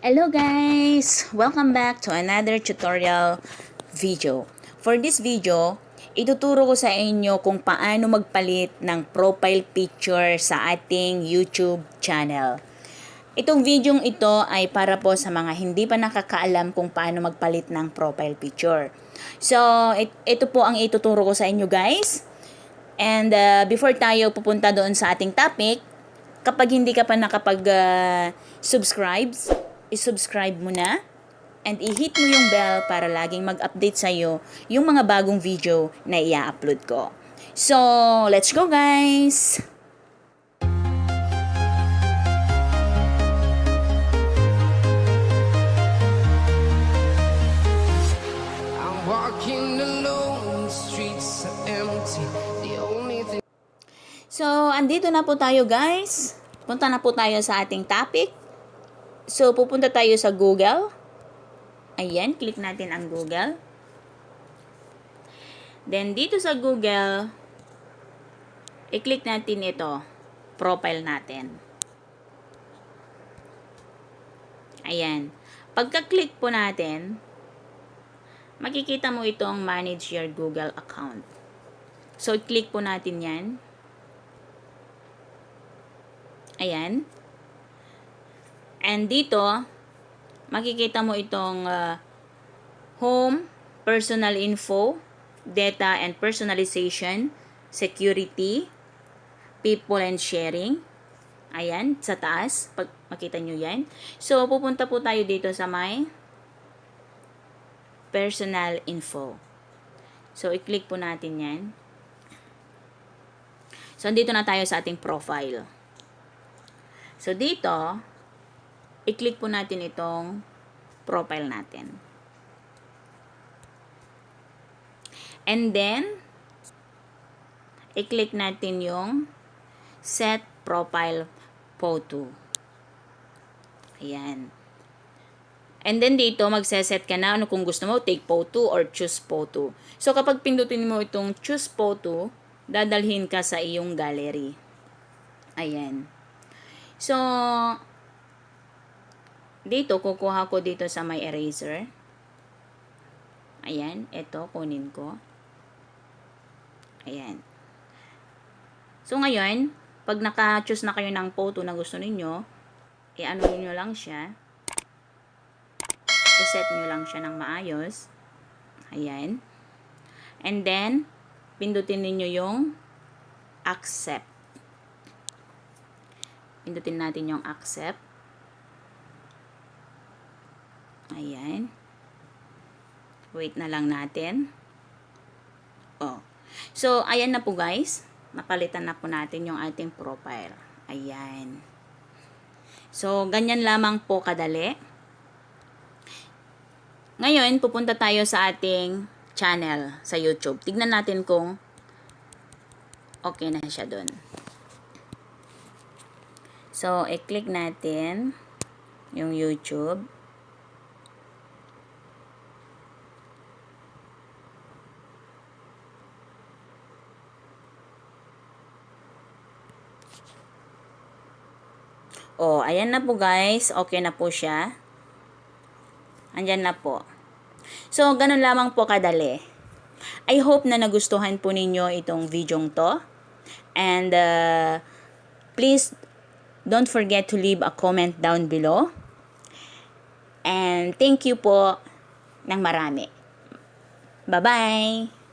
Hello guys! Welcome back to another tutorial video. For this video, ituturo ko sa inyo kung paano magpalit ng profile picture sa ating YouTube channel. Itong video ito ay para po sa mga hindi pa nakakaalam kung paano magpalit ng profile picture. So, ito po ang ituturo ko sa inyo guys. And before tayo pupunta doon sa ating topic, kapag hindi ka pa nakapag-subscribe, i-subscribe mo na and i-hit mo yung bell para laging mag-update sa'yo yung mga bagong video na i-upload ko. So, let's go guys! I'm walking alone, the streets are empty. The only thing. So, andito na po tayo guys. Punta na po tayo sa ating topic. So, pupunta tayo sa Google. Ayan, click natin ang Google. Then, dito sa Google, i-click natin ito, profile natin. Ayan. Pagka-click po natin, makikita mo itong manage your Google account. So, i-click po natin yan. Ayan. And dito, makikita mo itong home, personal info, data and personalization, security, people and sharing. Ayan, sa taas. Makita nyo yan. So, pupunta po tayo dito sa may personal info. So, i-click po natin yan. So, dito na tayo sa ating profile. So, dito, i-click po natin itong profile natin. And then, i-click natin yung set profile photo. Ayan. And then dito, magseset ka na kung gusto mo, take photo or choose photo. So, kapag pindutin mo itong choose photo, dadalhin ka sa iyong gallery. Ayan. So, dito, kukuha ko dito sa may eraser. Ayan, ito, kunin ko. Ayan. So, ngayon, pag naka-choose na kayo ng photo na gusto ninyo, i-ano nyo lang siya. I-set nyo lang siya ng maayos. Ayan. And then, pindutin ninyo yung accept. Pindutin natin yung accept. Ayan. Wait na lang natin. Oh. So, ayan na po guys. Napalitan na po natin yung ating profile. Ayan. So, ganyan lamang po kadali. Ngayon, pupunta tayo sa ating channel sa YouTube. Tignan natin kung okay na siya dun. So, i-click natin yung YouTube. Oh, ayan na po guys. Okay na po siya. Andyan na po. So, ganun lamang po kadali. I hope na nagustuhan po ninyo itong videong to. And, please, don't forget to leave a comment down below. And, thank you po ng marami. Bye-bye!